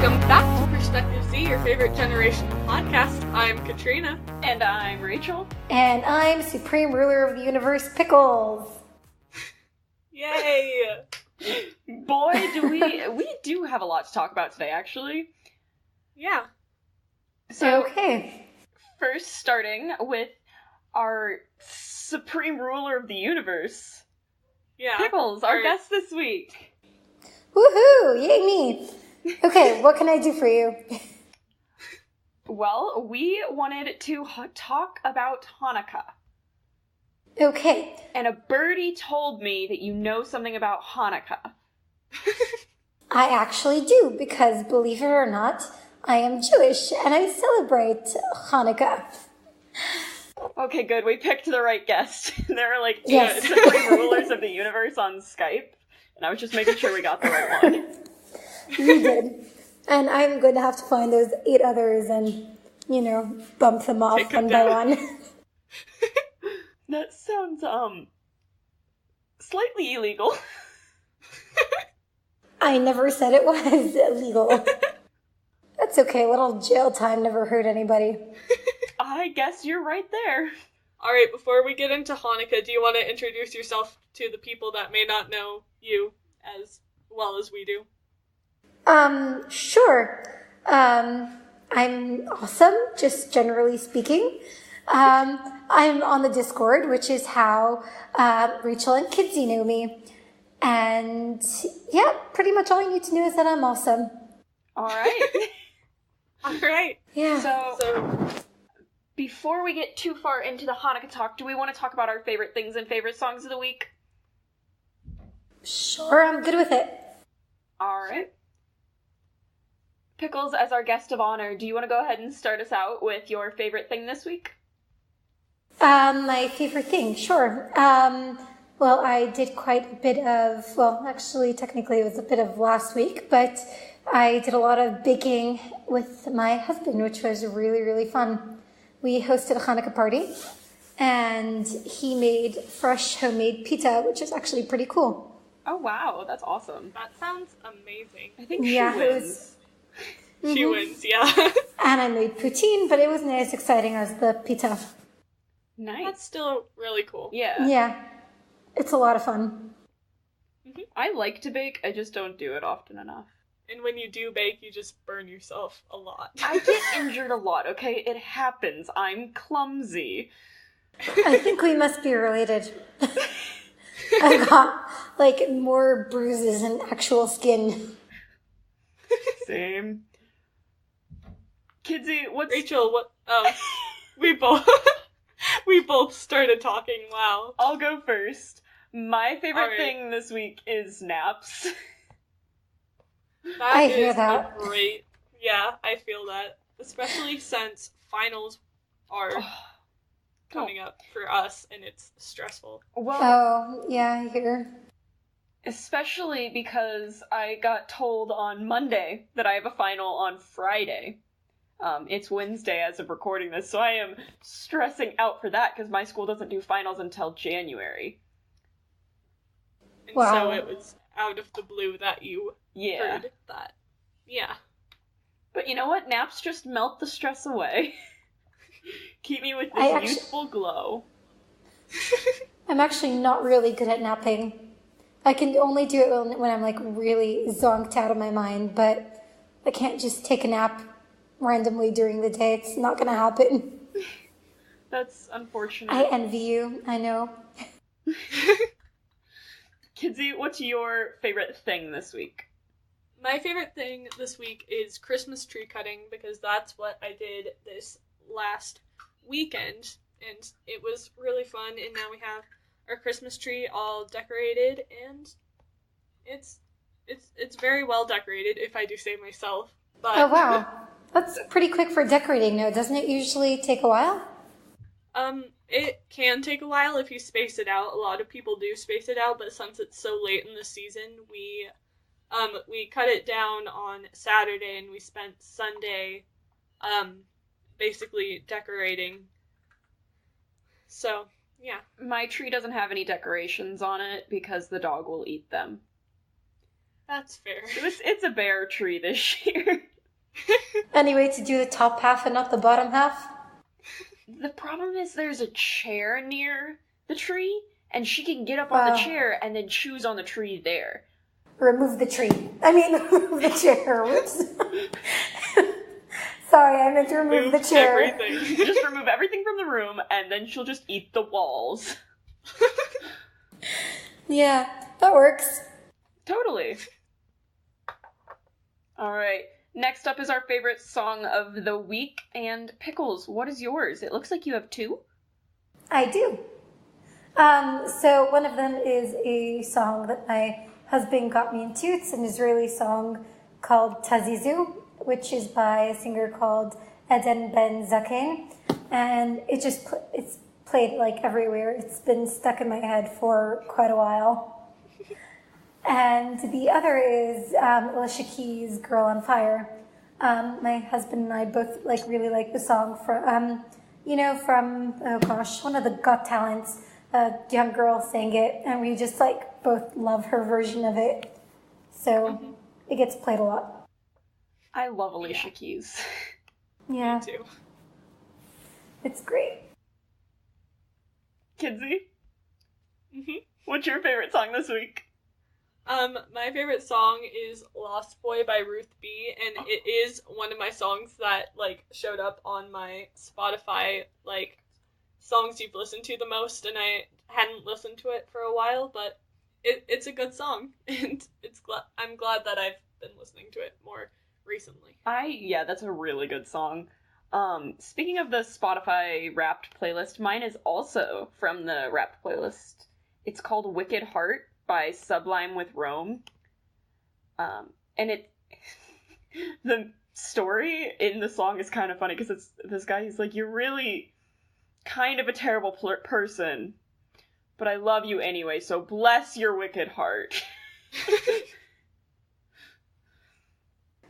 Welcome back to PerspectiveofZ, your favorite generation podcast. I'm Katrina. And I'm Rachel. And I'm Supreme Ruler of the Universe, Pickles. Yay! Boy, we do have a lot to talk about today, actually. Yeah. So, okay. First, starting with our Supreme Ruler of the Universe. Yeah. Pickles, our guest this week. Woohoo! Yay me! Okay, what can I do for you? Well, we wanted to talk about Hanukkah. Okay. And a birdie told me that you know something about Hanukkah. I actually do, because believe it or not, I am Jewish, and I celebrate Hanukkah. Okay, good. We picked the right guest. There are like two Yes. Supreme Rulers of the Universe on Skype, and I was just making sure we got the right one. You did. And I'm going to have to find those 8 others and, bump them off Take one them by down. one. That sounds, slightly illegal. I never said it was illegal. That's okay. A little jail time never hurt anybody. I guess you're right there. Alright, before we get into Hanukkah, do you want to introduce yourself to the people that may not know you as well as we do? Sure. I'm awesome, just generally speaking. I'm on the Discord, which is how Rachel and Kidsy know me. And yeah, pretty much all you need to know is that I'm awesome. All right. Alright. Yeah. So, before we get too far into the Hanukkah talk, do we want to talk about our favorite things and favorite songs of the week? Sure, I'm good with it. All right. Pickles, as our guest of honor, do you want to go ahead and start us out with your favorite thing this week? My favorite thing, sure. Well, I did quite a bit of, actually, technically it was a bit of last week, but I did a lot of baking with my husband, which was really, really fun. We hosted a Hanukkah party, and he made fresh homemade pita, which is actually pretty cool. Oh, wow. That's awesome. That sounds amazing. I think she Yeah, it was- wins. She wins, yeah. And I made poutine, but it wasn't as exciting as the pita. Nice. That's still really cool. Yeah. Yeah, it's a lot of fun. I like to bake, I just don't do it often enough. And when you do bake, you just burn yourself a lot. I get injured a lot, okay? It happens. I'm clumsy. I think we must be related. I've got, more bruises and actual skin. Same. Kidsy, what's... Rachel, what? We both started talking. Wow. I'll go first. My favorite Alright. thing this week is naps. That I is hear that. great. Yeah, I feel that. Especially since finals are coming up for us, and it's stressful. Well, Oh, yeah, I hear. especially because I got told on Monday that I have a final on Friday. It's Wednesday as of recording this, so I am stressing out for that because my school doesn't do finals until January. And Wow. so it was out of the blue that you Yeah. heard that. Yeah. But you know what? Naps just melt the stress away. Keep me with I this actu- youthful glow. I'm actually not really good at napping. I can only do it when I'm really zonked out of my mind, but I can't just take a nap randomly during the day. It's not gonna happen. That's unfortunate. I envy you, I know. Kidsy, what's your favorite thing this week? My favorite thing this week is Christmas tree cutting, because that's what I did this last weekend, and it was really fun, and now we have our Christmas tree all decorated, and it's very well decorated, if I do say myself. But Oh, wow. That's pretty quick for decorating, no? Doesn't it usually take a while? It can take a while if you space it out. A lot of people do space it out, but since it's so late in the season, we cut it down on Saturday, and we spent Sunday, basically decorating. So, yeah. My tree doesn't have any decorations on it because the dog will eat them. That's fair. It's a bear tree this year. Any way to do the top half and not the bottom half? The problem is there's a chair near the tree, and she can get up on the chair and then choose on the tree there. Remove the tree. Remove the chair. Whoops. Sorry, I meant to remove the chair. Everything. Just remove everything from the room, and then she'll just eat the walls. Yeah, that works. Totally. Alright, next up is our favorite song of the week, and Pickles, what is yours? It looks like you have two. I do. So one of them is a song that my husband got me into. It's an Israeli song called Tazizu, which is by a singer called Eden Ben Zaken, and it's played like everywhere. It's been stuck in my head for quite a while. And the other is Alicia Keys' "Girl on Fire." My husband and I both really like the song from one of the Got Talents. A young girl sang it, and we just both love her version of it. So it gets played a lot. I love Alicia Keys. Yeah. Me too. It's great. Kidsy? What's your favorite song this week? My favorite song is Lost Boy by Ruth B, and it is one of my songs that, showed up on my Spotify, songs you've listened to the most, and I hadn't listened to it for a while, but it's a good song, and I'm glad that I've been listening to it more recently. That's a really good song. Speaking of the Spotify Wrapped playlist, mine is also from the Wrapped playlist. It's called Wicked Heart by Sublime with Rome. And the story in the song is kind of funny, because it's this guy, he's like, "You're really kind of a terrible person, but I love you anyway, so bless your wicked heart."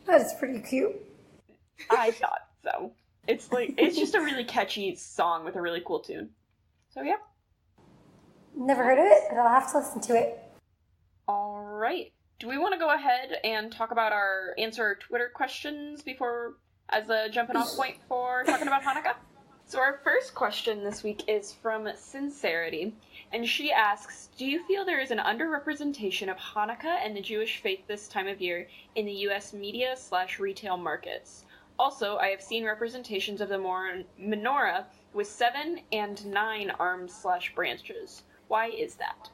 That's pretty cute. I thought so. It's just a really catchy song with a really cool tune. So yeah. Never heard of it, but I'll have to listen to it. Alright. Do we want to go ahead and talk about our answer Twitter questions as a jumping off point for talking about Hanukkah? So our first question this week is from Sincerity, and she asks, do you feel there is an underrepresentation of Hanukkah and the Jewish faith this time of year in the U.S. media/retail markets? Also, I have seen representations of the menorah with 7 and 9 arms/branches. Why is that?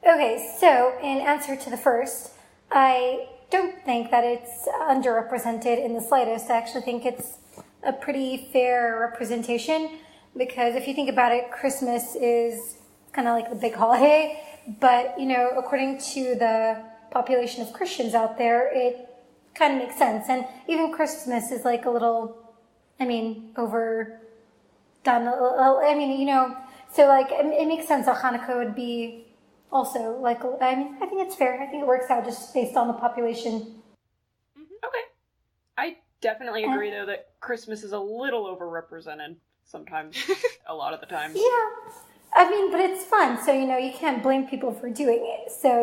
Okay, so in answer to the first, I don't think that it's underrepresented in the slightest. I actually think it's a pretty fair representation, because if you think about it, Christmas is kind of like the big holiday, but, according to the population of Christians out there, it kind of makes sense. And even Christmas is a little, overdone. So it makes sense that Hanukkah would be also I think it's fair. I think it works out just based on the population. Okay. I definitely agree, though, that Christmas is a little overrepresented sometimes, a lot of the time. Yeah. But it's fun, so, you can't blame people for doing it. So,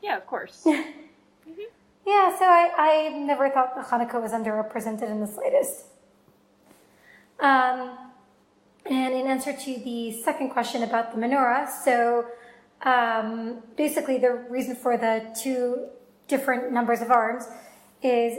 Yeah, of course. Yeah, so I never thought that Hanukkah was underrepresented in the slightest. And in answer to the second question about the menorah, so basically the reason for the 2 different numbers of arms is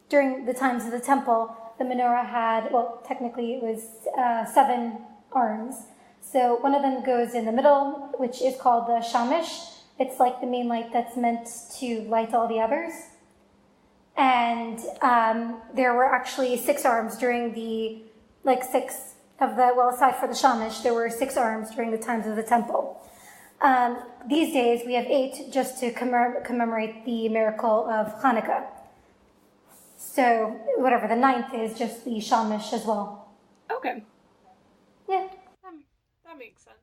during the times of the temple, the menorah had, technically it was 7 arms. So one of them goes in the middle, which is called the shamish. It's like the main light that's meant to light all the others. And there were actually 6 arms during aside for the shamish, there were 6 arms during the times of the temple. These days we have 8 just to commemorate the miracle of Hanukkah. So whatever the 9th is, just the shamish as well. Okay. Yeah. That makes sense.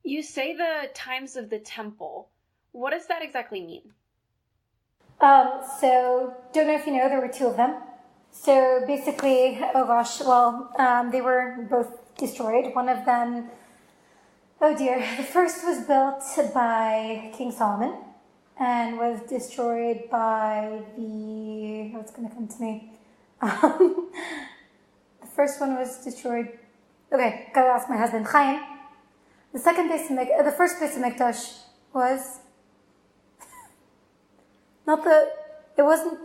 You say the times of the temple. What does that exactly mean? So, don't know if you know, there were 2 of them. So basically, they were both destroyed. One of them, the first was built by King Solomon, and was destroyed by what's going to come to me? The first one was destroyed. Okay, gotta ask my husband, Chaim. The first Beis Hamikdash was it wasn't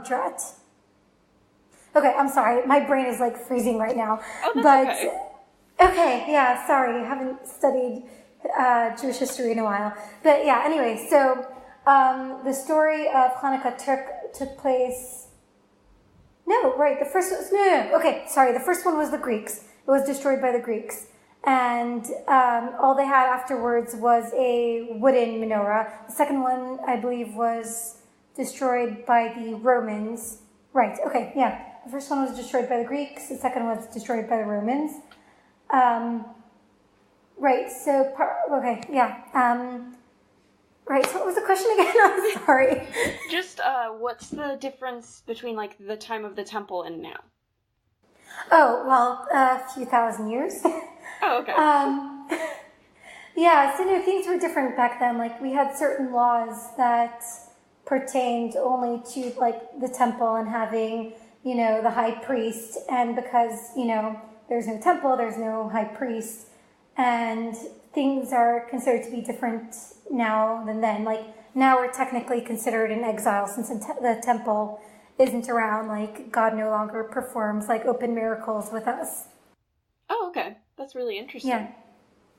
drat. Okay, I'm sorry. My brain is like freezing right now. Oh, that's okay. Okay, yeah, sorry. I haven't studied Jewish history in a while. But yeah, anyway, so the story of Hanukkah took place. No, right. The first was no. Okay, sorry. The first one was the Greeks. It was destroyed by the Greeks, and all they had afterwards was a wooden menorah. The second one, I believe, was destroyed by the Romans. Right. Okay. Yeah. The first one was destroyed by the Greeks. The second was destroyed by the Romans. Right. So. Okay. Yeah. Right, so what was the question again? I'm sorry. Just, what's the difference between, like, the time of the temple and now? Oh, well, a few thousand years. Oh, okay. Yeah, so no, things were different back then. Like, we had certain laws that pertained only to, like, the temple and having, the high priest. And because, there's no temple, there's no high priest. And things are considered to be different now than then. Like, now we're technically considered in exile since the temple isn't around. Like, God no longer performs, like, open miracles with us. Oh, okay. That's really interesting. Yeah.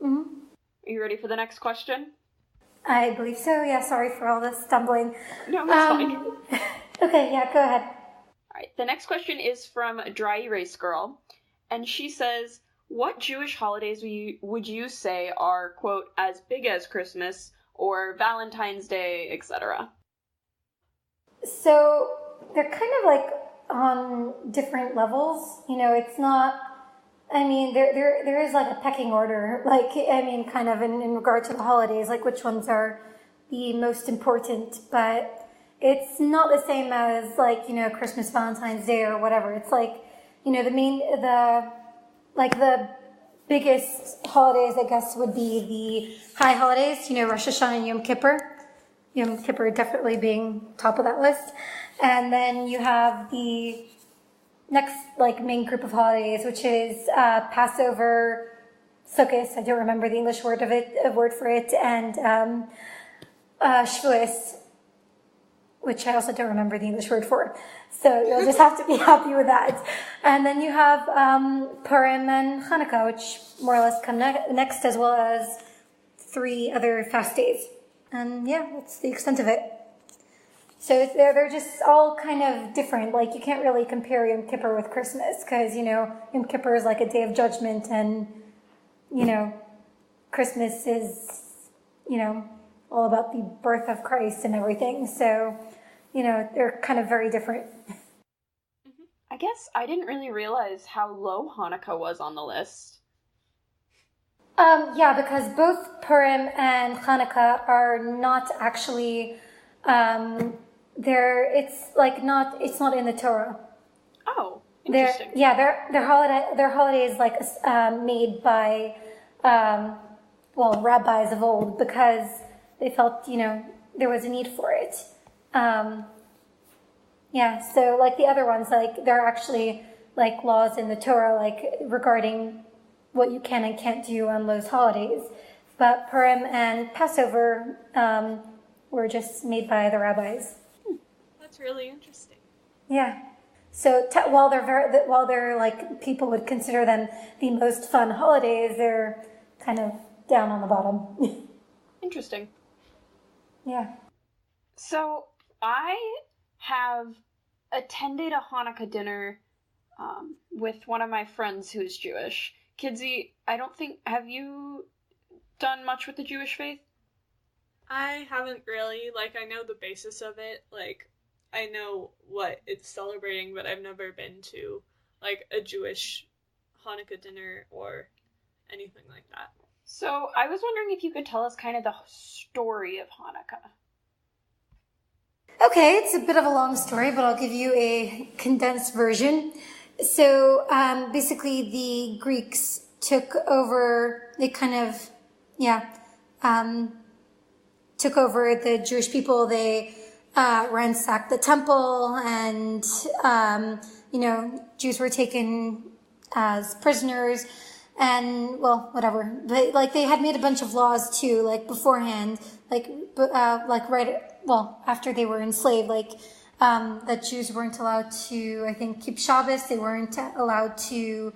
Mm-hmm. Are you ready for the next question? I believe so. Yeah, sorry for all this stumbling. No, that's fine. Okay, yeah, go ahead. All right. The next question is from Dry Erase Girl, and she says, what Jewish holidays would you say are, quote, as big as Christmas, or Valentine's Day, etc.? So, they're kind of like on different levels. It's not, there is like a pecking order. Like, kind of in regard to the holidays, like which ones are the most important. But it's not the same as like, Christmas, Valentine's Day, or whatever. It's like, the biggest holidays, I guess, would be the high holidays, Rosh Hashanah and Yom Kippur. Yom Kippur definitely being top of that list. And then you have the next, main group of holidays, which is Passover, Sukkot, I don't remember the English word for it, and Shavuos, which I also don't remember the English word for. So you'll just have to be happy with that. And then you have Purim and Hanukkah, which more or less come next, as well as 3 other fast days. And yeah, that's the extent of it. So they're just all kind of different. Like, you can't really compare Yom Kippur with Christmas because, Yom Kippur is like a day of judgment, and, Christmas is, all about the birth of Christ and everything. So, they're kind of very different. I guess I didn't really realize how low Hanukkah was on the list. Yeah, because both Purim and Hanukkah are not actually, it's not in the Torah. Oh, interesting. Their holiday is like made by, rabbis of old, because they felt, there was a need for it. So like the other ones, like there are actually like laws in the Torah, like regarding what you can and can't do on those holidays. But Purim and Passover were just made by the rabbis. That's really interesting. Yeah. So while they're like, people would consider them the most fun holidays, they're kind of down on the bottom. Interesting. Yeah. So I have attended a Hanukkah dinner with one of my friends who is Jewish. Kidsy, have you done much with the Jewish faith? I haven't really. I know the basis of it. I know what it's celebrating, but I've never been to, a Jewish Hanukkah dinner or anything like that. So I was wondering if you could tell us kind of the story of Hanukkah. Okay, it's a bit of a long story, but I'll give you a condensed version. So, basically the Greeks took over, they kind of, took over the Jewish people. They ransacked the temple, and Jews were taken as prisoners, and well, whatever. They had made a bunch of laws too, like beforehand, after they were enslaved, that Jews weren't allowed to, I think, keep Shabbos. They weren't allowed to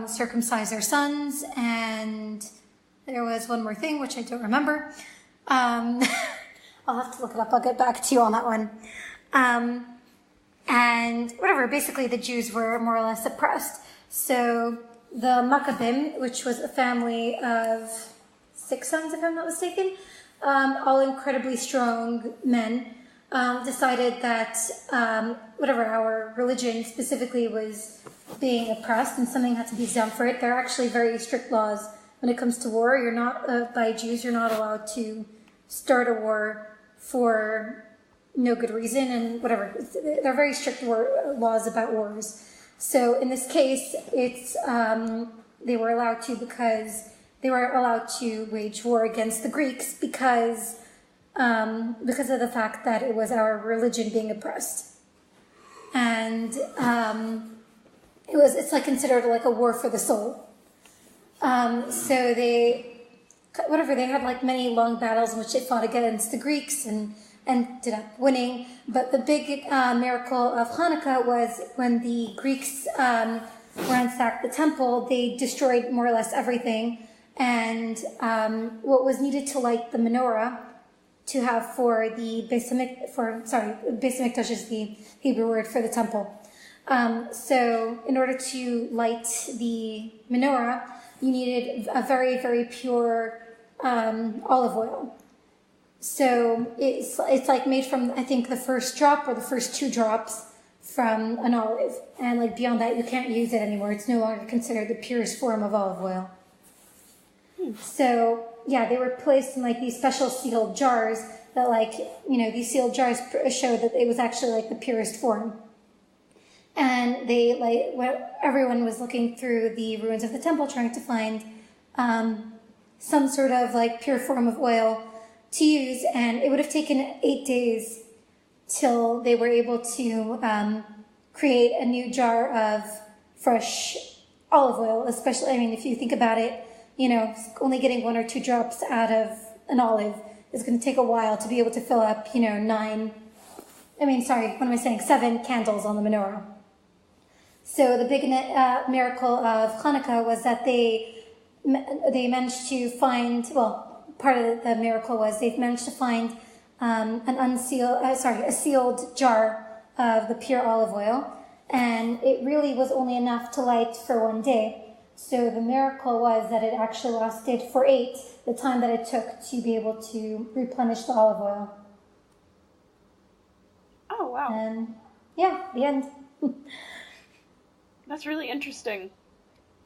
circumcise their sons, and there was one more thing which I don't remember. I'll have to look it up. I'll get back to you on that one. And whatever, basically the Jews were more or less oppressed. So the Maccabim, which was a family of 6 sons, if I'm not mistaken, all incredibly strong men, decided that our religion specifically was being oppressed and something had to be done for it. There are actually very strict laws when it comes to war. You're not, by Jews, you're not allowed to start a war for no good reason, and whatever. There are very strict laws about wars. So in this case, it's they were allowed to because they were allowed to wage war against the Greeks because of the fact that it was our religion being oppressed, and it's considered like a war for the soul. So they had many long battles in which they fought against the Greeks and ended up winning. But the big miracle of Hanukkah was when the Greeks ransacked the temple. They destroyed more or less everything, and what was needed to light the menorah to have for the Beis Hamikdash is the Hebrew word for the temple. So in order to light the menorah, you needed a very, very pure olive oil. So it's made from, I think, the first drop or the first 2 drops from an olive. And beyond that, you can't use it anymore. It's no longer considered the purest form of olive oil. So, yeah, they were placed in these special sealed jars that these sealed jars showed that it was actually the purest form. And they, everyone was looking through the ruins of the temple trying to find some sort of pure form of oil to use, and it would have taken 8 days till they were able to create a new jar of fresh olive oil. Especially, if you think about it, only getting 1 or 2 drops out of an olive is going to take a while to be able to fill up, 7 candles on the menorah. So the big miracle of Hanukkah was that they managed to find, part of the miracle was they've managed to find a sealed jar of the pure olive oil, and it really was only enough to light for 1 day. So the miracle was that it actually lasted for 8, the time that it took to be able to replenish the olive oil. Oh, wow. And yeah, the end. That's really interesting.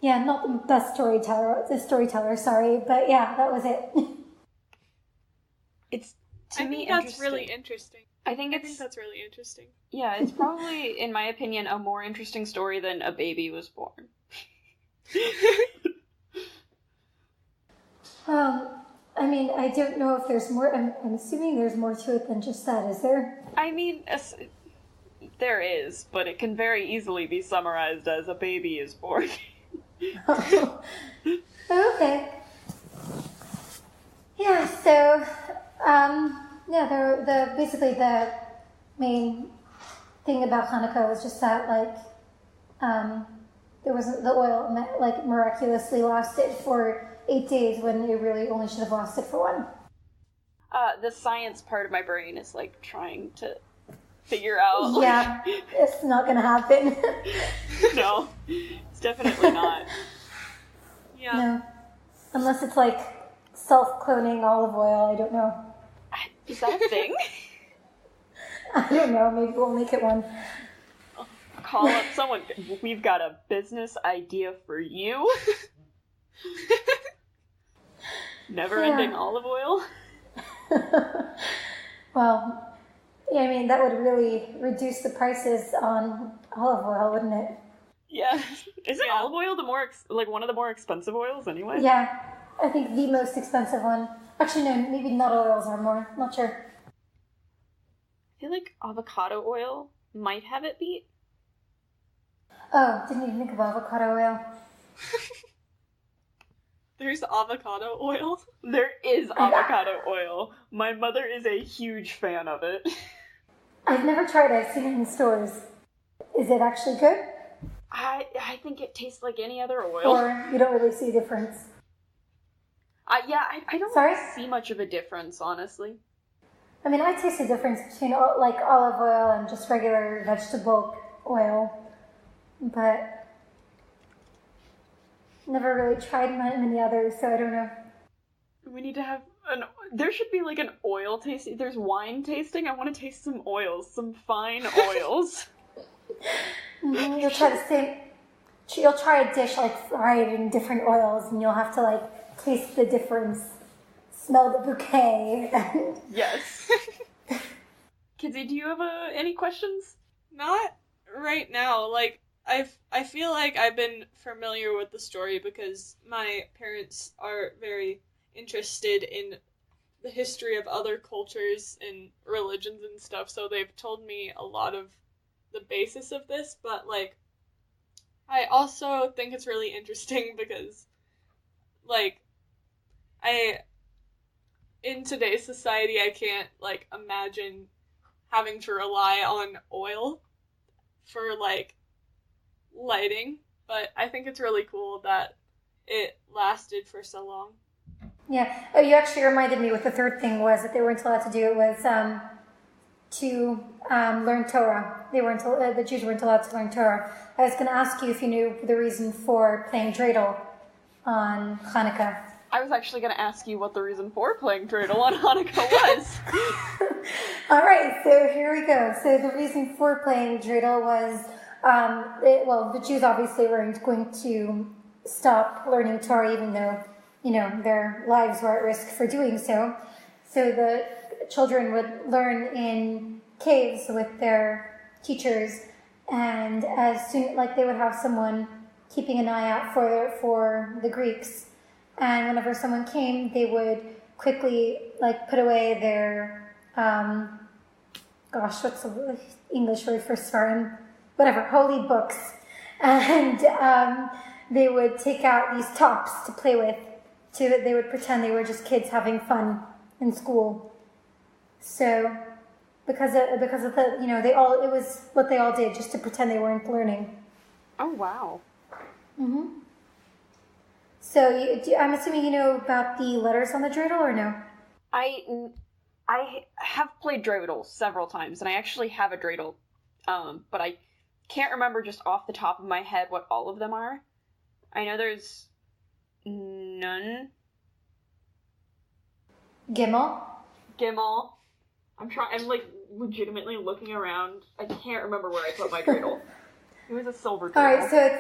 Yeah, not the best storyteller, sorry, but yeah, that was it. It's, I think that's really interesting. I think that's really interesting. Yeah, it's probably, in my opinion, a more interesting story than a baby was born. I don't know if there's more. I'm assuming there's more to it than just that, is there? There is, but it can very easily be summarized as a baby is born. Oh, okay. Yeah, so, basically the main thing about Hanukkah was just that, there wasn't, the oil, miraculously lasted for 8 days when it really only should have lasted for 1. The science part of my brain is, trying to figure out. Yeah, it's not gonna happen. No, it's definitely not. Yeah. No. Unless it's self-cloning olive oil, I don't know. Is that a thing? I don't know, maybe we'll make it one. Call up someone. We've got a business idea for you. Never-ending olive oil. Well, yeah, that would really reduce the prices on olive oil, wouldn't it? Yeah. Isn't olive oil the more one of the more expensive oils anyway? Yeah, I think the most expensive one. Actually, no, maybe nut oils are more. Not sure. I feel like avocado oil might have it beat. Oh, didn't even think of avocado oil. There's avocado oil? There is avocado oil. My mother is a huge fan of it. I've never tried it. I've seen it in stores. Is it actually good? I think it tastes like any other oil. Or you don't really see a difference? I don't see much of a difference, honestly. I mean, I taste the difference between like olive oil and just regular vegetable oil, but never really tried many others, so I don't know. We need to have there should be like an oil tasting. There's wine tasting. I want to taste some oils, some fine oils. Mm-hmm. You'll try a dish like fried in different oils, and you'll have to like taste the difference, smell the bouquet. Yes. Kidsy, do you have any questions? Not right now. Like, I feel like I've been familiar with the story because my parents are very interested in the history of other cultures and religions and stuff, so they've told me a lot of the basis of this, but, like, I also think it's really interesting because, like, in today's society, I can't, like, imagine having to rely on oil for, like, lighting, but I think it's really cool that it lasted for so long. Yeah. Oh, you actually reminded me what the third thing was that they weren't allowed to do. It was to learn Torah. The Jews weren't allowed to learn Torah. I was going to ask you if you knew the reason for playing dreidel on Hanukkah. I was actually going to ask you what the reason for playing dreidel on Hanukkah was. All right, so here we go. So the reason for playing dreidel was, the Jews obviously weren't going to stop learning Torah, even though, their lives were at risk for doing so. So the children would learn in caves with their teachers, and as soon, they would have someone keeping an eye out for the Greeks. And whenever someone came, they would quickly, put away their, what's the English word for svarim? Whatever, holy books. And they would take out these tops to play with. They would pretend they were just kids having fun in school. So, because of the, it was what they all did, just to pretend they weren't learning. Oh, wow. Mm-hmm. So, I'm assuming you know about the letters on the dreidel, or no? I have played dreidel several times, and I actually have a dreidel, but I can't remember just off the top of my head what all of them are. I know there's Nun. Gimel. I'm legitimately looking around. I can't remember where I put my dreidel. It was a silver dreidel. Alright, so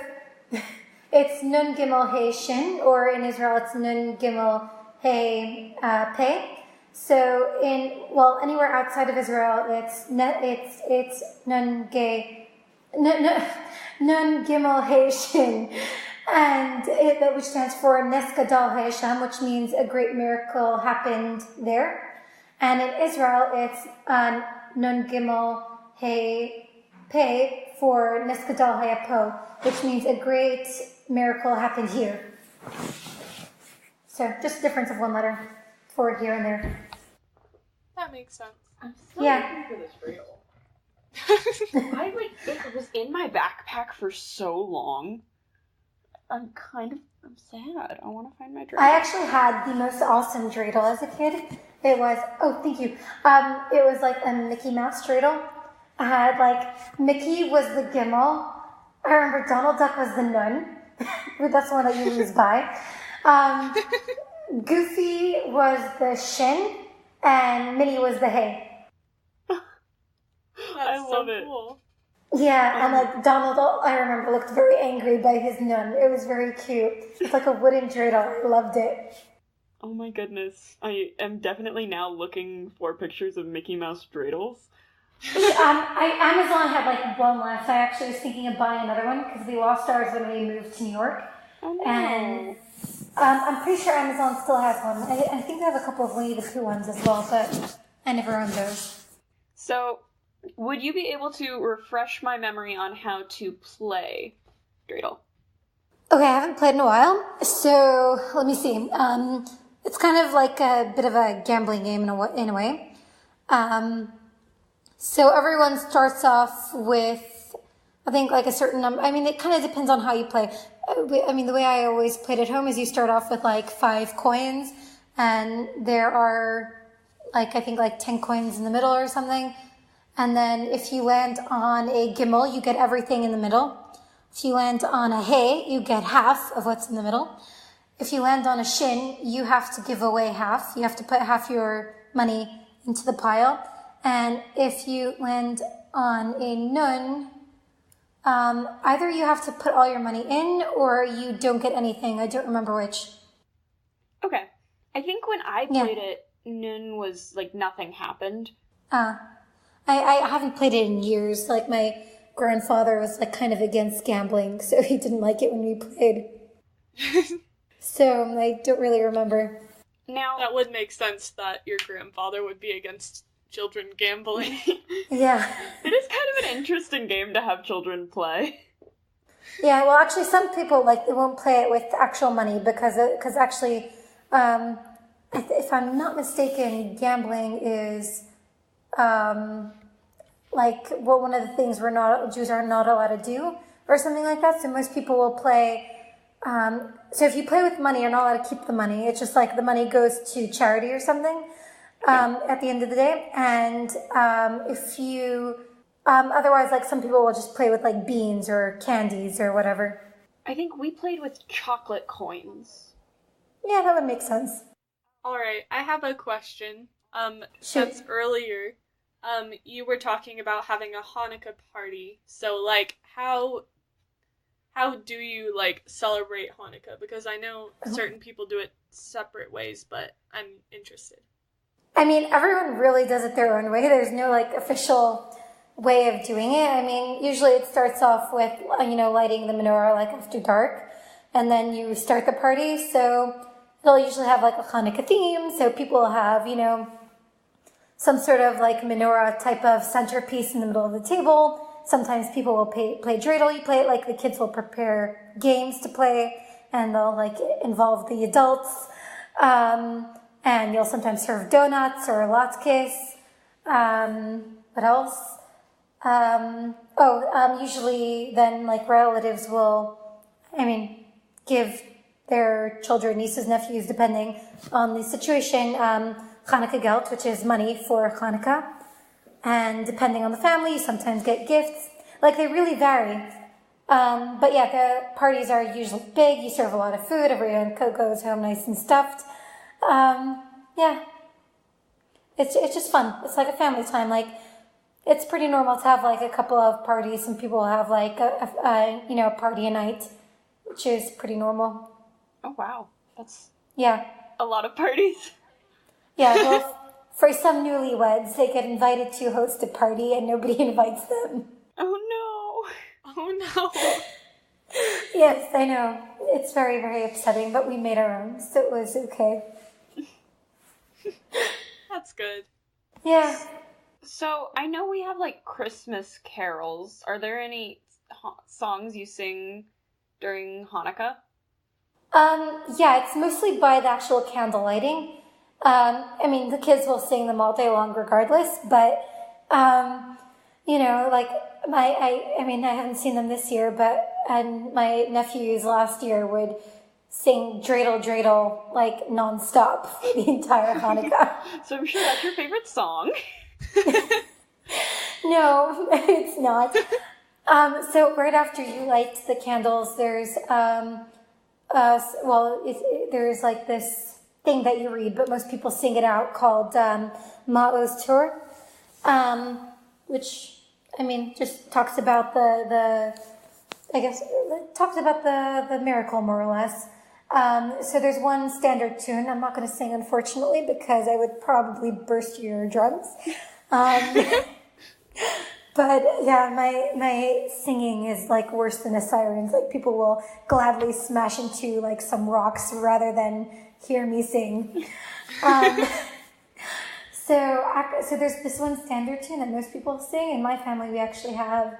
it's Nun Gimel Hey Shin, or in Israel it's Nun Gimel Hey Pei. So anywhere outside of Israel it's Nun Gimel Hey Shin, and which stands for Nes Gadol Hashem, which means a great miracle happened there. And in Israel, it's Nun Gimel Hey Pei for Nes Gadol Hayapo, which means a great miracle happened here. So just a difference of one letter for here and there. That makes sense. I'm still looking for this dreidel. It was in my backpack for so long. I'm sad. I want to find my dreidel. I actually had the most awesome dreidel as a kid. It was, thank you. It was like a Mickey Mouse dreidel. I had Mickey was the Gimel. I remember Donald Duck was the Nun. That's the one that you lose by. Goofy was the Shin, and Minnie was the Hey. That's love so it. Cool. Yeah, and Donald, I remember, looked very angry by his nun. It was very cute. It's like a wooden dreidel. I loved it. Oh my goodness. I am definitely now looking for pictures of Mickey Mouse dreidels. Amazon had one left. I actually was thinking of buying another one because we lost ours when we moved to New York. Oh no. And I'm pretty sure Amazon still has one. I think they have a couple of Winnie the Pooh ones as well, but I never owned those. So, would you be able to refresh my memory on how to play Dreidel? Okay, I haven't played in a while, so let me see. It's kind of like a bit of a gambling game in a way. So everyone starts off with, I think, like a certain number. I mean, it kind of depends on how you play. I mean, the way I always played at home is you start off with like 5 coins, and there are like, I think like 10 coins in the middle or something. And then if you land on a gimel, you get everything in the middle. If you land on a hay, you get half of what's in the middle. If you land on a shin, you have to give away half. You have to put half your money into the pile. And if you land on a nun, either you have to put all your money in or you don't get anything. I don't remember which. Okay. I think when I played it, nun was like nothing happened. I haven't played it in years. Like my grandfather was like kind of against gambling, so he didn't like it when we played. So I don't really remember. Now that would make sense that your grandfather would be against children gambling. Yeah. It is kind of an interesting game to have children play. Yeah, well actually some people like they won't play it with actual money because actually if I'm not mistaken, gambling is like one of the things Jews are not allowed to do or something like that. So most people will play. So if you play with money, you're not allowed to keep the money. It's just like the money goes to charity or something at the end of the day. And if you otherwise, like some people will just play with like beans or candies or whatever. I think we played with chocolate coins. Yeah, that would make sense. All right, I have a question. Since earlier, you were talking about having a Hanukkah party. So, like, how do you, like, celebrate Hanukkah? Because I know certain people do it separate ways, but I'm interested. I mean, everyone really does it their own way. There's no, like, official way of doing it. I mean, usually it starts off with, lighting the menorah, like, after dark. And then you start the party. So it'll usually have, like, a Hanukkah theme. So people will have, some sort of like menorah type of centerpiece in the middle of the table. Sometimes people will play dreidel. You play it like the kids will prepare games to play, and they'll like involve the adults. And you'll sometimes serve donuts or latkes. What else? Usually then like relatives will, give their children, nieces, nephews, depending on the situation, Hanukkah geld, which is money for Hanukkah. And depending on the family, you sometimes get gifts. Like, they really vary. But yeah, the parties are usually big. You serve a lot of food. Everyone goes home nice and stuffed. Yeah. It's just fun. It's like a family time. Like, it's pretty normal to have, like, a couple of parties. Some people have, like, a party a night, which is pretty normal. Oh, wow. That's a lot of parties. Yeah, well, for some newlyweds, they get invited to host a party and nobody invites them. Oh, no. Oh, no. Yes, I know. It's very, very upsetting, but we made our own, so it was okay. That's good. Yeah. So, I know we have, like, Christmas carols. Are there any songs you sing during Hanukkah? Yeah, it's mostly by the actual candle lighting. The kids will sing them all day long regardless, but, I haven't seen them this year, and my nephews last year would sing dreidel, dreidel, like, nonstop for the entire Hanukkah. So I'm sure that's your favorite song. No, it's not. So right after you light the candles, there's, there's like this thing that you read, but most people sing it out, called Ma'oz Tur, which, just talks about the miracle, more or less. So there's one standard tune. I'm not going to sing, unfortunately, because I would probably burst your eardrums. But yeah, my singing is like worse than a siren's. Like people will gladly smash into like some rocks rather than hear me sing. So there's this one standard tune that most people sing. In my family, we actually have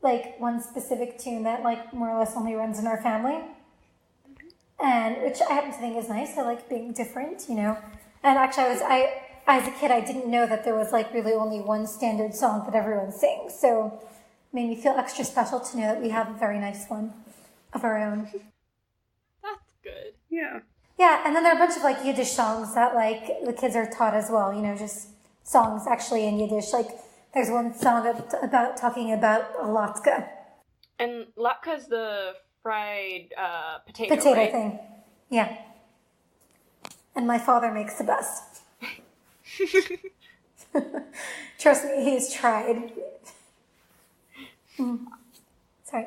like one specific tune that like more or less only runs in our family, and which I happen to think is nice. I like being different, you know. And actually, as a kid, I didn't know that there was like really only one standard song that everyone sings. So it made me feel extra special to know that we have a very nice one of our own. That's good. Yeah. Yeah, and then there are a bunch of like Yiddish songs that like the kids are taught as well. You know, just songs actually in Yiddish. Like there's one song about talking about a latke. And latke is the fried potato, right? Thing. Yeah. And my father makes the best. Trust me, he's tried. Sorry.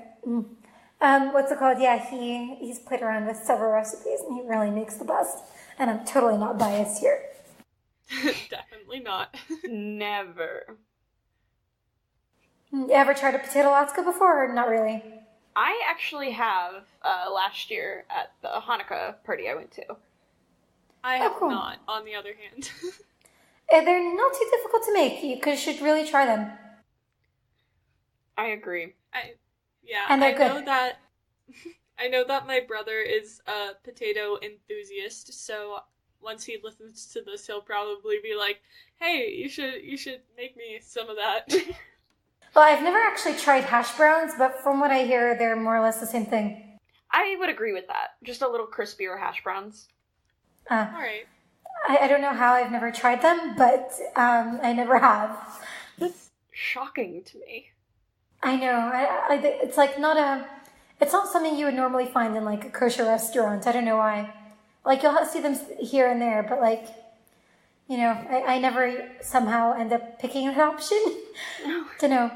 What's it called? Yeah, he's played around with several recipes, and he really makes the best. And I'm totally not biased here. Definitely not. Never. You ever tried a potato latke before, or not really? I actually have last year at the Hanukkah party I went to. I have cool. not, on the other hand. They're not too difficult to make. You should really try them. I agree. And they're good. I know that my brother is a potato enthusiast, so once he listens to this, he'll probably be like, "Hey, you should make me some of that." Well, I've never actually tried hash browns, but from what I hear, they're more or less the same thing. I would agree with that. Just a little crispier hash browns. All right. I don't know how I've never tried them, but I never have. That's shocking to me. I know. It's like it's not something you would normally find in like a kosher restaurant. I don't know why. Like you'll see them here and there, but like, you know, I never somehow end up picking an option. Don't know.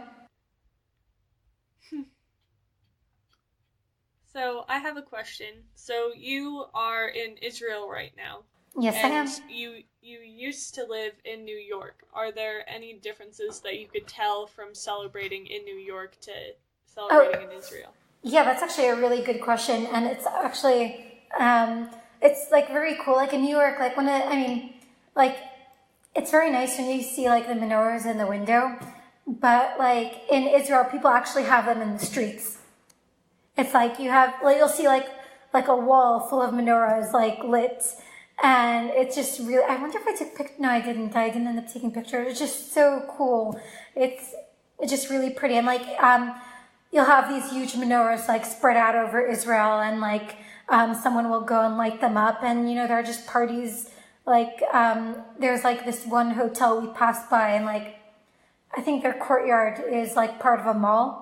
So I have a question. So you are in Israel right now. Yes, I am. You used to live in New York. Are there any differences that you could tell from celebrating in New York to celebrating in Israel? Yeah, that's actually a really good question, and it's actually it's like very cool. Like in New York, like like it's very nice when you see like the menorahs in the window, but like in Israel, people actually have them in the streets. It's like you'll see like a wall full of menorahs like lit. And it's just really, I wonder if I took pictures. No, I didn't end up taking pictures. It's just so cool. It's just really pretty. And like, you'll have these huge menorahs like spread out over Israel, and like, someone will go and light them up. And, you know, there are just parties. Like, there's like this one hotel we passed by, and like, I think their courtyard is like part of a mall.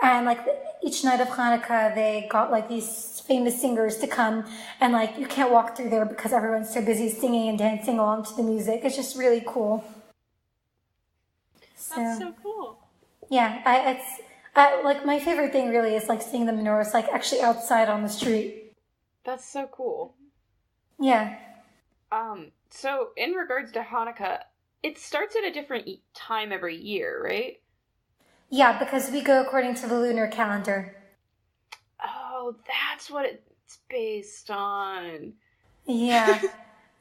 And like each night of Hanukkah, they got like these famous singers to come, and like you can't walk through there because everyone's so busy singing and dancing along to the music. It's just really cool. That's so cool. Yeah, like my favorite thing really is like seeing the menorahs like actually outside on the street. That's so cool. Yeah. So in regards to Hanukkah, it starts at a different time every year, right? Yeah, because we go according to the lunar calendar. Oh, that's what it's based on. Yeah.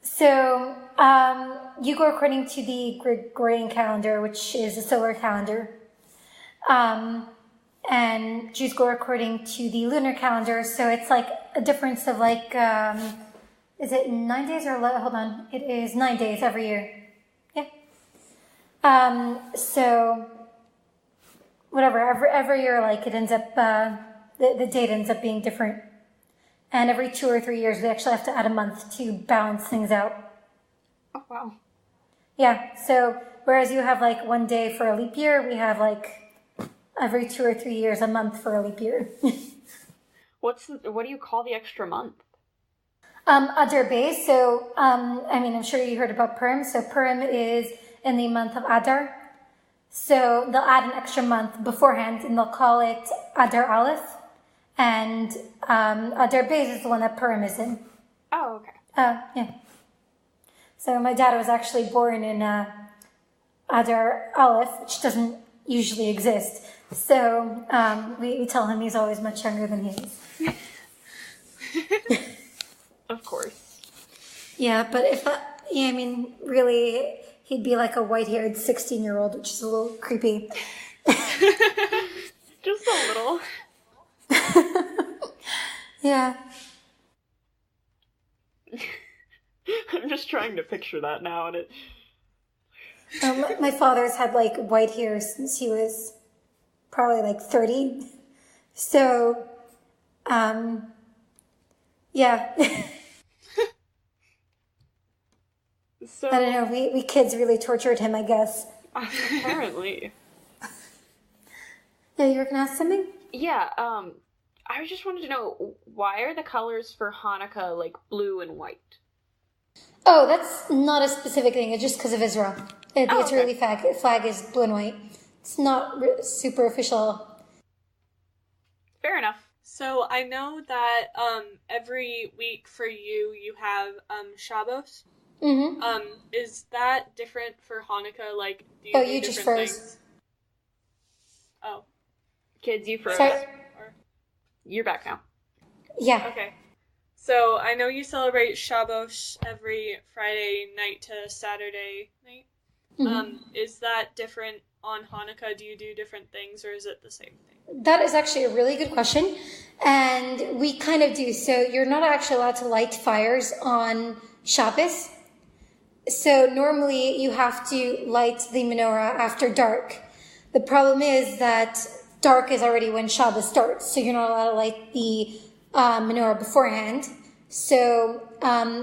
So, you go according to the Gregorian calendar, which is a solar calendar. And Jews go according to the lunar calendar, so it's like a difference of like, is it 9 days or 11? Hold on. It is 9 days every year. Yeah. So, whatever, every year, like, it ends up, the date ends up being different. And every 2 or 3 years, we actually have to add a month to balance things out. Oh, wow. Yeah, so whereas you have, like, 1 day for a leap year, we have, like, every 2 or 3 years, a month for a leap year. What do you call the extra month? Adar Bey, so, I'm sure you heard about Purim. So Purim is in the month of Adar. So they'll add an extra month beforehand, and they'll call it Adar Aleph. And Adar Bey is the one that Purim is in. Oh, okay. Yeah. So my dad was actually born in Adar Aleph, which doesn't usually exist. So we tell him he's always much younger than he is. Of course. Yeah, but really, he'd be like a white-haired 16-year-old, which is a little creepy. Just a little. Yeah. I'm just trying to picture that now, and it... My father's had, like, white hair since he was probably, like, 30. So, yeah. So... I don't know, we kids really tortured him, I guess. Apparently. Yeah, you were going to ask something? Yeah, I just wanted to know, why are the colors for Hanukkah, like, blue and white? Oh, that's not a specific thing. It's just because of Israel. It's okay. really flag is blue and white. It's not super official. Fair enough. So I know that every week for you have Shabbos. Mm-hmm. Is that different for Hanukkah? Like, do you do you just different froze. things? Oh. Kids, you froze. Sorry. You're back now. Yeah. Okay. So I know you celebrate Shabbos every Friday night to Saturday night. Mm-hmm. Is that different on Hanukkah? Do you do different things, or is it the same thing? That is actually a really good question. And we kind of do. So you're not actually allowed to light fires on Shabbos. So normally you have to light the menorah after dark. The problem is that dark is already when Shabbos starts. So you're not allowed to light the menorah beforehand. So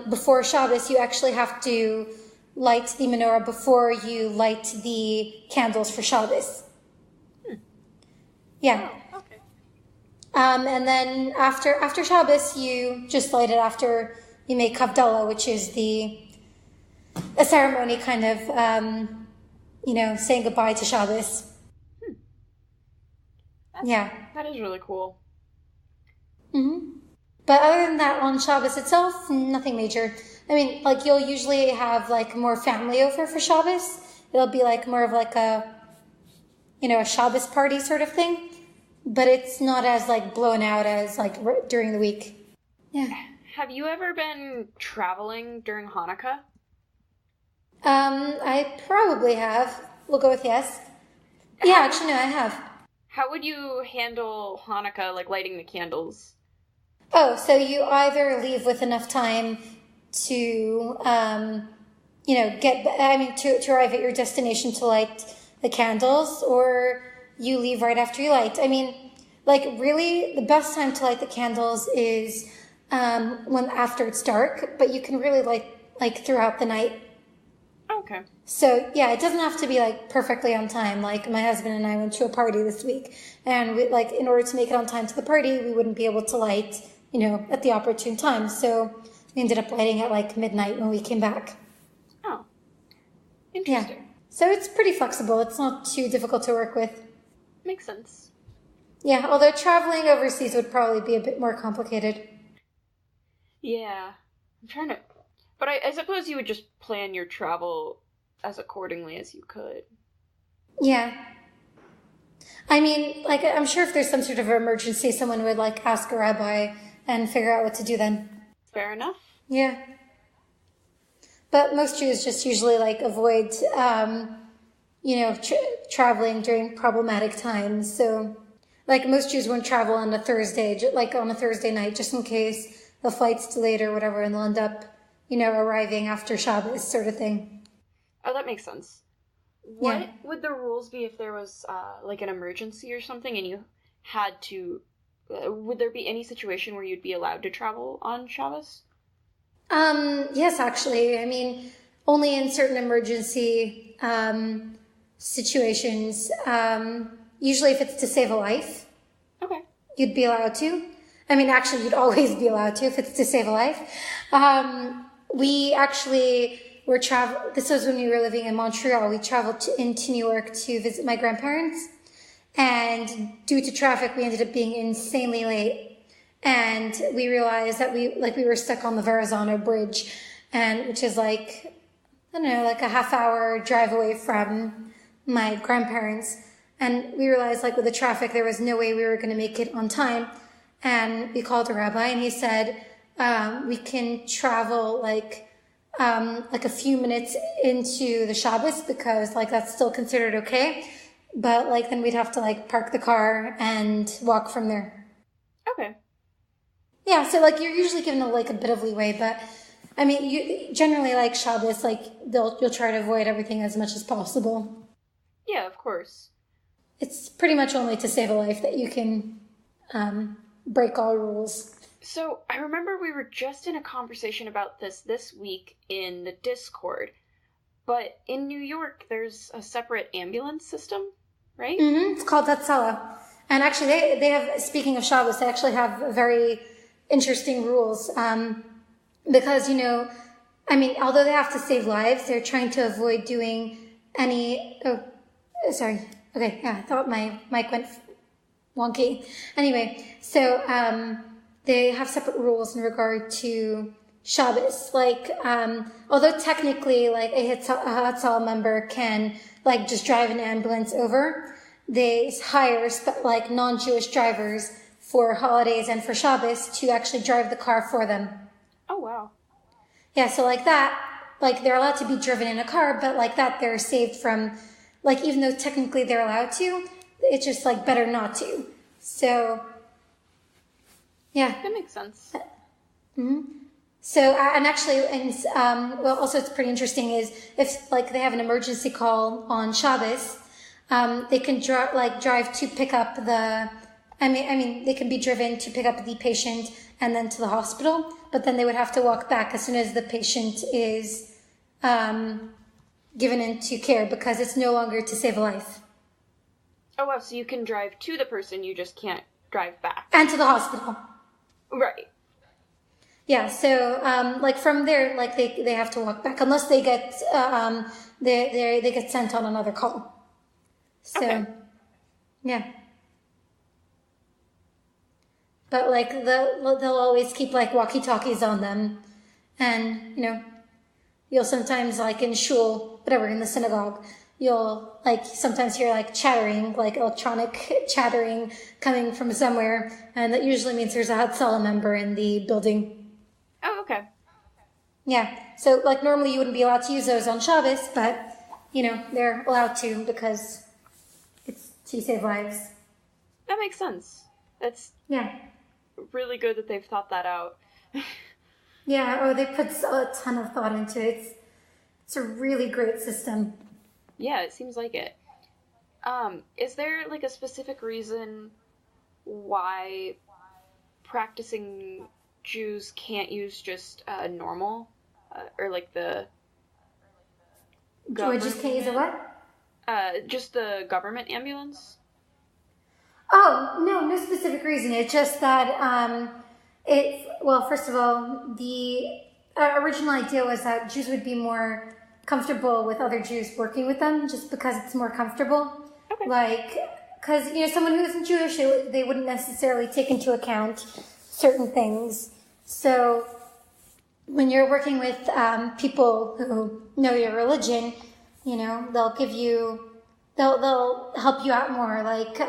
before Shabbos, you actually have to light the menorah before you light the candles for Shabbos. Yeah. Oh, okay. And then after Shabbos, you just light it after you make Havdalah, which is a ceremony kind of, saying goodbye to Shabbos. Yeah. That is really cool. Mm-hmm. But other than that, on Shabbos itself, nothing major. I mean, like, you'll usually have, like, more family over for Shabbos. It'll be, like, more of, like, a Shabbos party sort of thing. But it's not as, like, blown out as, like, during the week. Yeah. Have you ever been traveling during Hanukkah? I probably have. We'll go with yes. Yeah, actually, no, I have. How would you handle Hanukkah, like lighting the candles? Oh, so you either leave with enough time to, to arrive at your destination to light the candles, or you leave right after you light. I mean, like, really, the best time to light the candles is after it's dark, but you can really light, like, throughout the night. Okay. So, yeah, it doesn't have to be, like, perfectly on time. Like, my husband and I went to a party this week, and we, like, in order to make it on time to the party, we wouldn't be able to light, at the opportune time. So we ended up lighting at, like, midnight when we came back. Oh. Interesting. Yeah. So it's pretty flexible. It's not too difficult to work with. Makes sense. Yeah, although traveling overseas would probably be a bit more complicated. Yeah. I'm trying to... But I suppose you would just plan your travel as accordingly as you could. Yeah. I mean, like, I'm sure if there's some sort of emergency, someone would, like, ask a rabbi and figure out what to do then. Fair enough. Yeah. But most Jews just usually, like, avoid, traveling during problematic times. So, like, most Jews won't travel on a Thursday, on a Thursday night, just in case the flight's delayed or whatever, and they'll end up, arriving after Shabbos sort of thing. Oh, that makes sense. What would the rules be if there was, like, an emergency or something and you had to... would there be any situation where you'd be allowed to travel on Shabbos? Yes, actually. I mean, only in certain emergency situations. Usually if it's to save a life. Okay. You'd be allowed to. I mean, actually, you'd always be allowed to if it's to save a life. We actually this was when we were living in Montreal. We traveled into New York to visit my grandparents. And due to traffic, we ended up being insanely late. And we realized that we were stuck on the Verrazano Bridge, which is like I don't know, like a half-hour drive away from my grandparents. And we realized, like, with the traffic, there was no way we were going to make it on time. And we called a rabbi, and he said, we can travel, like a few minutes into the Shabbos, because, like, that's still considered okay. But, like, then we'd have to, like, park the car and walk from there. Okay. Yeah, so, like, you're usually given, like, a bit of leeway, but, I mean, you generally, like, Shabbos, like, you'll try to avoid everything as much as possible. Yeah, of course. It's pretty much only to save a life that you can break all rules. So, I remember we were just in a conversation about this week in the Discord, but in New York, there's a separate ambulance system, right? Mm-hmm. It's called Hatzalah. And actually, they have, speaking of Shabbos, they actually have very interesting rules. Because, you know, I mean, although they have to save lives, they're trying to avoid doing any... Oh, sorry. Okay, yeah, I thought my mic went wonky. Anyway, so they have separate rules in regard to Shabbos. Like, although technically, like, a Hatzalah member can, like, just drive an ambulance over, they hire, like, non-Jewish drivers for holidays and for Shabbos to actually drive the car for them. Oh, wow. Yeah, so like that, like, they're allowed to be driven in a car, but like that, they're saved from... Like, even though technically they're allowed to, it's just, like, better not to. So, yeah. That makes sense. Mm-hmm. So, and actually, well, also it's pretty interesting is if, like, they have an emergency call on Shabbos, they can drive to pick up the, I mean, they can be driven to pick up the patient and then to the hospital, but then they would have to walk back as soon as the patient is, given into care, because it's no longer to save a life. Oh, wow, so you can drive to the person, you just can't drive back. And to the hospital. Right. Yeah, so, like, from there, like, they have to walk back, unless they get, they get sent on another call. So, okay. Yeah. But, like, they'll always keep, like, walkie-talkies on them, and, you know, you'll sometimes, like, in shul, whatever, in the synagogue, you'll, like, sometimes hear, like, chattering, like, electronic chattering coming from somewhere, and that usually means there's a Hatzalah member in the building. Oh, okay. Yeah, so, like, normally you wouldn't be allowed to use those on Shabbos, but, you know, they're allowed to because it's to save lives. That makes sense. That's really good that they've thought that out. Yeah, they put a ton of thought into it. It's a really great system. Yeah, it seems like it. Is there, like, a specific reason why practicing Jews can't use just normal, or, like, the government? Just can't use a what? Just the government ambulance? Oh, no specific reason. It's just that, well, first of all, the original idea was that Jews would be more comfortable with other Jews working with them just because it's more comfortable. Okay. Like, because, you know, someone who isn't Jewish, they wouldn't necessarily take into account certain things. So when you're working with people who know your religion, you know, they'll help you out more. Like,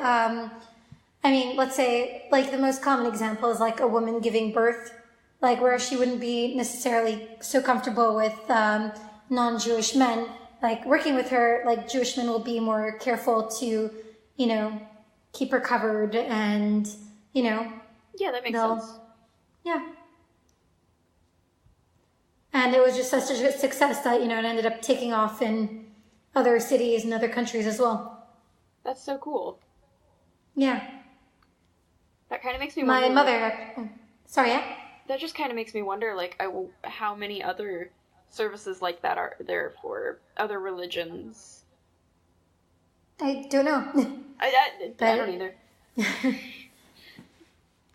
I mean, let's say, like, the most common example is, like, a woman giving birth, like, where she wouldn't be necessarily so comfortable with non-Jewish men. Like, working with her, like, Jewish men will be more careful to, you know, keep her covered and, you know. Yeah, that makes sense. Yeah. And it was just such a success that, you know, it ended up taking off in other cities and other countries as well. That's so cool. Yeah. That kind of makes me wonder. My mother... Sorry, yeah? That just kind of makes me wonder, like, how many other services like that are there for other religions? I don't know. I don't either.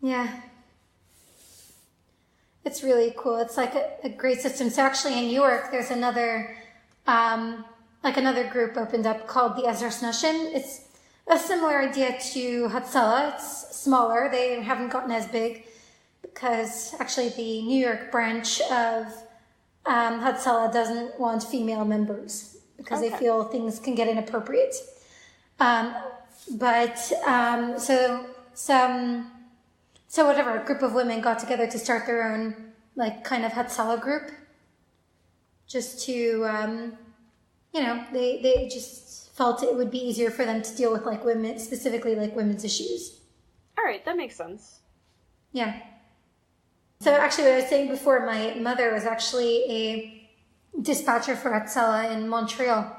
Yeah. It's really cool. It's like a great system. So actually in New York, there's another group opened up called the Ezras Nashim. It's a similar idea to Hatzalah. It's smaller. They haven't gotten as big because actually the New York branch of Hatzalah doesn't want female members because they feel things can get inappropriate. So whatever, a group of women got together to start their own, like, kind of Hatzalah group. Just to, they just felt it would be easier for them to deal with, like, women, specifically, like, women's issues. All right, that makes sense. Yeah. So actually, what I was saying before, my mother was actually a dispatcher for Hatzalah in Montreal.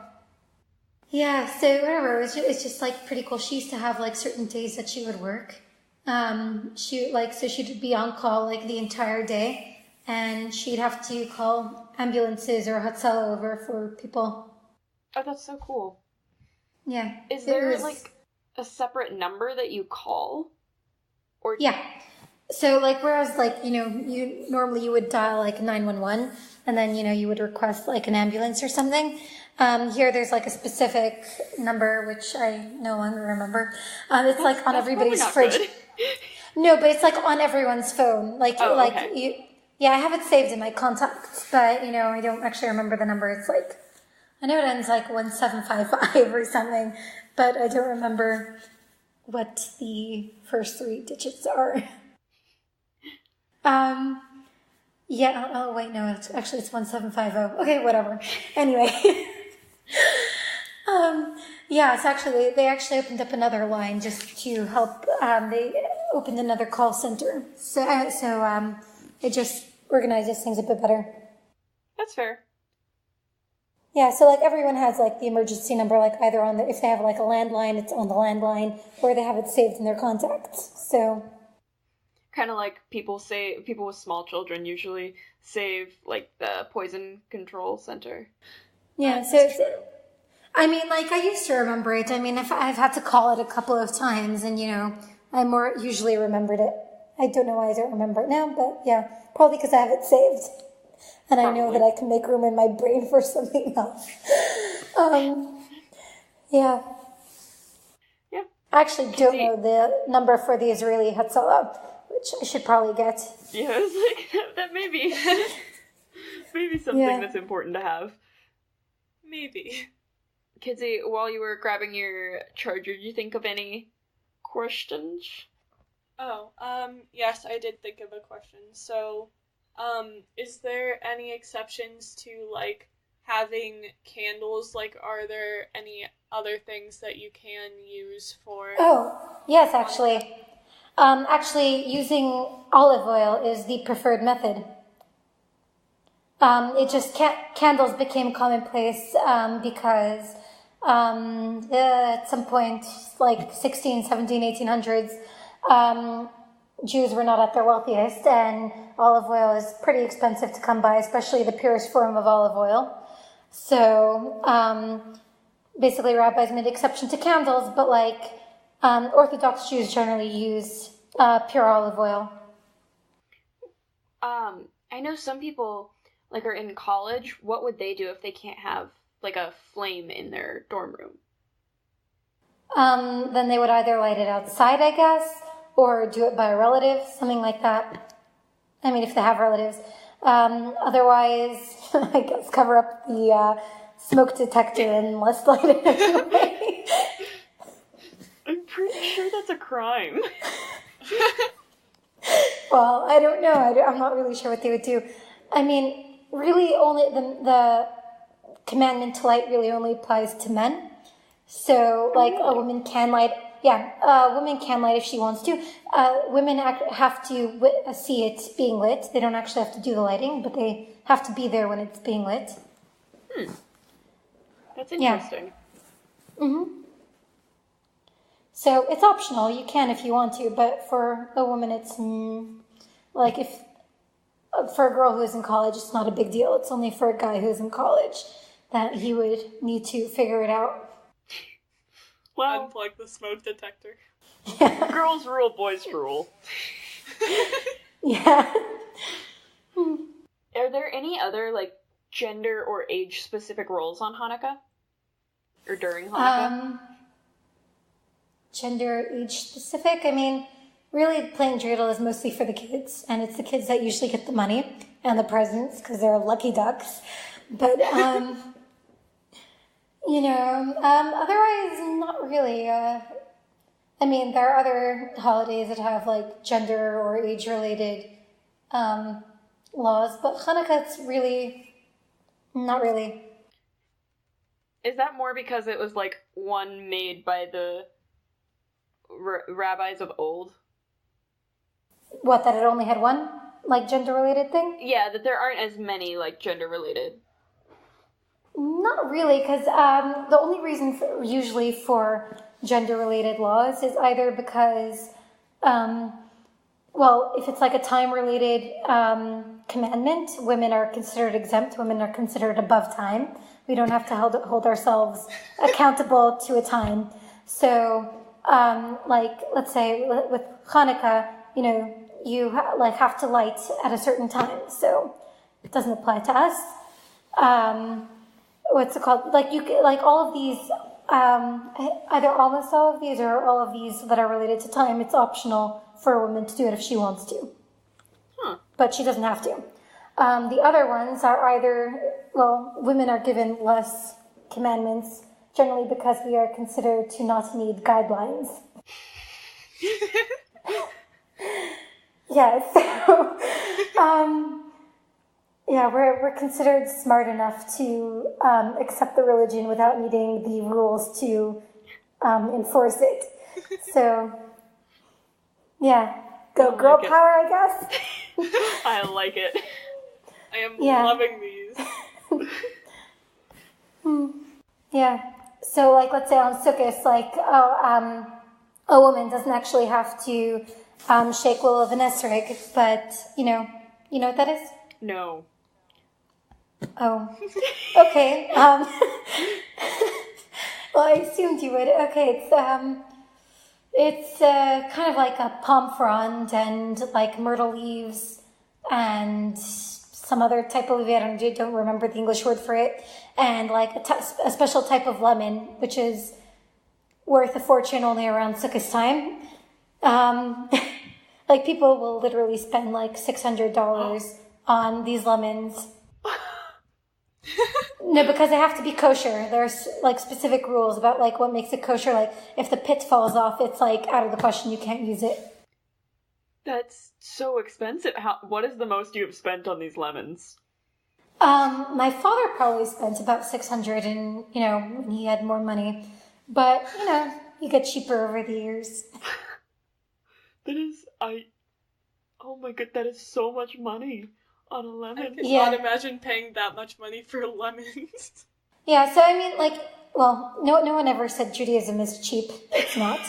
Yeah, so whatever, it's just, like, pretty cool. She used to have, like, certain days that she would work. So she'd be on call, like, the entire day, and she'd have to call ambulances or Hatzalah over for people. Oh, that's so cool. Yeah. Is there, like, a separate number that you call? Or yeah. So, like, whereas, like, you normally you would dial, like, 911, and then, you would request, like, an ambulance or something. Here there's, like, a specific number, which I no longer remember. It's, like, on everybody's fridge. Good. No, but it's, like, on everyone's phone. Like, okay. I have it saved in my contacts, but, I don't actually remember the number. It's, like, I know it ends, like, 1755 or something, but I don't remember what the first 3 digits are. Yeah, oh wait, no, it's 1750. Okay, whatever. Anyway. Yeah, it's actually, they actually opened up another line just to help, they opened another call center. So it just organizes things a bit better. That's fair. Yeah, so, like, everyone has, like, the emergency number, like, either on if they have, like, a landline, it's on the landline, or they have it saved in their contacts, so. Kind of like people with small children usually save, like, the poison control center. Yeah, so, I mean, like, I used to remember it. I mean, if I've had to call it a couple of times, and, I more usually remembered it. I don't know why I don't remember it now, but, yeah, probably because I have it saved. And I know that I can make room in my brain for something else. Yeah. Yeah. I actually don't know the number for the Israeli Hatzalah, which I should probably get. Yeah, it's like, that may be something that's important to have. Maybe. Kidsy, while you were grabbing your charger, did you think of any questions? Oh, yes, I did think of a question. So, is there any exceptions to, like, having candles? Like, are there any other things that you can use for... Oh, yes, actually. Actually, using olive oil is the preferred method. It just candles became commonplace because at some point, like 16, 17, 1800s, Jews were not at their wealthiest, and olive oil is pretty expensive to come by, especially the purest form of olive oil. So basically, rabbis made exception to candles, but like Orthodox Jews generally use pure olive oil. I know some people like are in college. What would they do if they can't have like a flame in their dorm room? Then they would either light it outside, I guess, or do it by a relative, something like that. I mean, if they have relatives. Otherwise, I guess cover up the smoke detector and let's light it anyway. I'm pretty sure that's a crime. Well, I don't know. I'm not really sure what they would do. I mean, really only the commandment to light really only applies to men. So, like, a woman can light... Yeah, a woman can light if she wants to. Women have to see it being lit. They don't actually have to do the lighting, but they have to be there when it's being lit. That's interesting. Yeah. Mm-hmm. So it's optional. You can if you want to, but for a woman, it's like if for a girl who is in college, it's not a big deal. It's only for a guy who's in college that he would need to figure it out. Well, unplug the smoke detector. Yeah. Girls rule, boys rule. Yeah. Are there any other, like, gender or age-specific roles on Hanukkah? Or during Hanukkah? Gender, age-specific? I mean, really, plain dreidel is mostly for the kids, and it's the kids that usually get the money. and the presents because they're lucky ducks. But, otherwise, not really. There are other holidays that have, like, gender or age-related laws, but Hanukkah's really not really. Is that more because it was, like, one made by the rabbis of old? What, that it only had one, like, gender-related thing? Yeah, that there aren't as many, like, gender-related. Not really, because the only reason usually for gender-related laws is either because, if it's like a time-related commandment, women are considered exempt, women are considered above time. We don't have to hold ourselves accountable to a time. So, let's say with Hanukkah, you have to light at a certain time, so it doesn't apply to us. What's it called? All of these, either almost all of these or all of these that are related to time, it's optional for a woman to do it if she wants to. But she doesn't have to. The other ones are either, women are given less commandments, generally because we are considered to not need guidelines. Yeah, so, we're considered smart enough to accept the religion without needing the rules to enforce it. So, yeah, go girl power, I guess. I like it. I am loving these. Yeah. So, let's say on Sukkot, a woman doesn't actually have to shake will of an esrog, but, you know what that is? No. Oh. Okay. Well, I assumed you would. Okay, it's kind of like a palm frond and, like, myrtle leaves and some other type of leaf. I don't remember the English word for it. And, like, a special type of lemon, which is worth a fortune only around Sukkot time. People will literally spend, like, $600 on these lemons. No, because they have to be kosher. There's, like, specific rules about, like, what makes it kosher. Like, if the pit falls off, it's, like, out of the question. You can't use it. That's so expensive. What is the most you have spent on these lemons? My father probably spent about $600 when he had more money. But, you get cheaper over the years. Oh my god, that is so much money on a lemon. I cannot imagine paying that much money for lemons. Yeah, so no one ever said Judaism is cheap. It's not.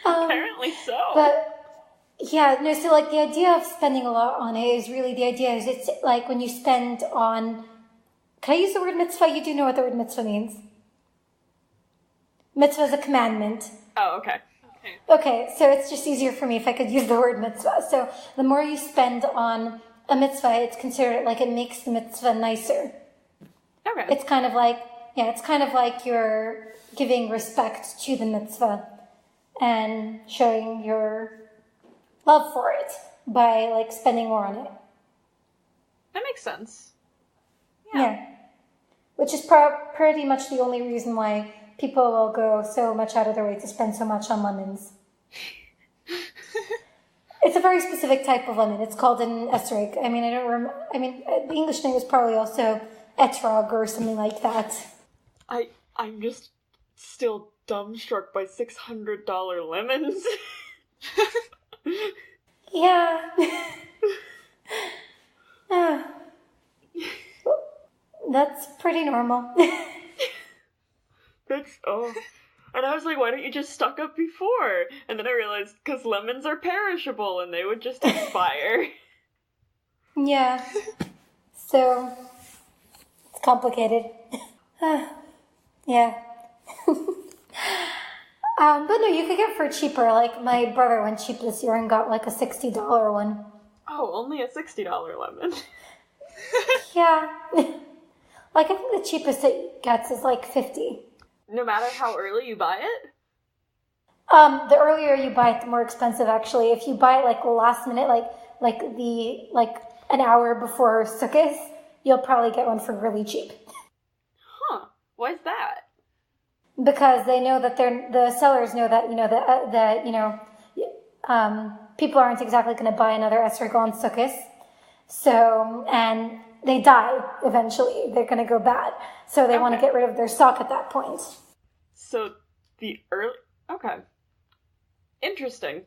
Apparently so. But, the idea of spending a lot on it is really, the idea is it's like when you spend on, can I use the word mitzvah? You do know what the word mitzvah means. Mitzvah is a commandment. Oh, okay. Okay, so it's just easier for me if I could use the word mitzvah. So the more you spend on a mitzvah, it's considered like it makes the mitzvah nicer. Okay. It's kind of like you're giving respect to the mitzvah and showing your love for it by, like, spending more on it. That makes sense. Yeah. Which is pretty much the only reason why people will go so much out of their way to spend so much on lemons. It's a very specific type of lemon. It's called an esrog. The English name is probably also etrog or something like that. I'm just still dumbstruck by $600 lemons. Yeah. That's pretty normal. And I was like, why don't you just stock up before? And then I realized, because lemons are perishable and they would just expire. Yeah. So, it's complicated. Yeah. But no, you could get for cheaper. Like, my brother went cheap this year and got, like, a $60 one. Oh, only a $60 lemon. Yeah. Like, I think the cheapest it gets is, like, $50. No matter how early you buy it? The earlier you buy it, the more expensive, actually. If you buy it, like, last minute, like, an hour before Sukkot, you'll probably get one for really cheap. Huh. Why is that? Because they know that the sellers know that, people aren't exactly going to buy another esrog on Sukkot. So, and they die eventually. They're going to go bad. So they want to get rid of their stock at that point. So okay. Interesting.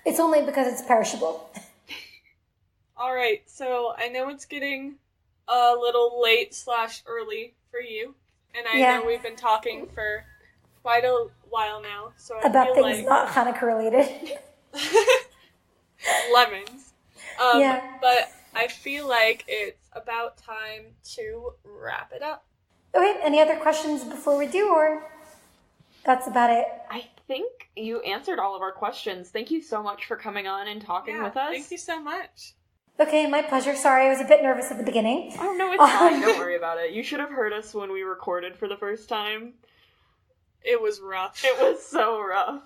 It's only because it's perishable. Alright, so I know it's getting a little late/early for you. And I know we've been talking for quite a while now, so I about feel things not Hanukkah related. Lemons. But I feel like it's about time to wrap it up. Okay, any other questions before we do, or that's about it? I think you answered all of our questions. Thank you so much for coming on and talking with us. Thank you so much. Okay, my pleasure. Sorry, I was a bit nervous at the beginning. Oh, no, it's fine. Don't worry about it. You should have heard us when we recorded for the first time. It was rough. It was so rough.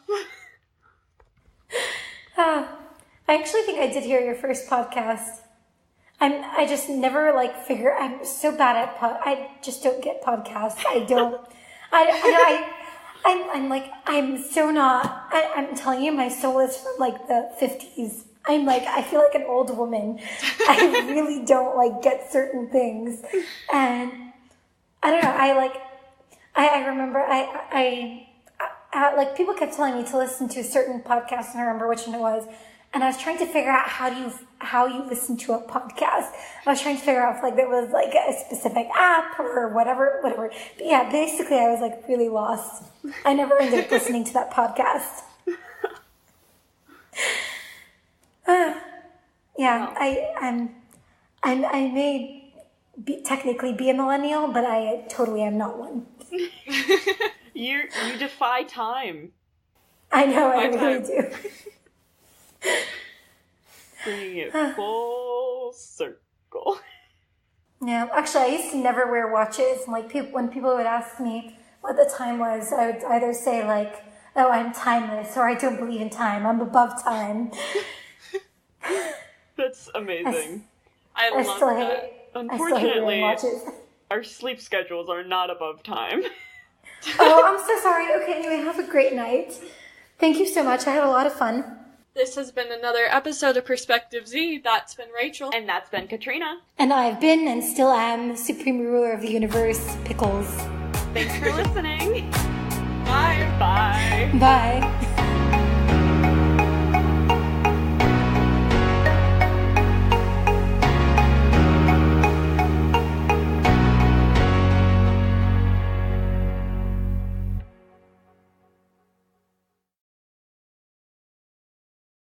I actually think I did hear your first podcast. I just never figure. I'm so bad at I just don't get podcasts. I don't. I'm so not. I'm telling you, my soul is from the 50s. I feel like an old woman. I really don't get certain things, and I don't know. I remember people kept telling me to listen to a certain podcast, and I remember which one it was. And I was trying to figure out how you listen to a podcast. I was trying to figure out if there was a specific app or whatever. But yeah, basically I was really lost. I never ended up listening to that podcast. I may technically be a millennial, but I totally am not one. You defy time. I know, I really do. Bringing it full circle. Yeah, actually, I used to never wear watches. When people would ask me what the time was, I would either say "Oh, I'm timeless," or "I don't believe in time. I'm above time." That's amazing. I love that. Unfortunately, our sleep schedules are not above time. Oh, I'm so sorry. Okay, anyway, have a great night. Thank you so much. I had a lot of fun. This has been another episode of Perspective Z. That's been Rachel. And that's been Katrina. And I've been and still am Supreme Ruler of the Universe, Pickles. Thanks for listening. Bye. Bye. Bye.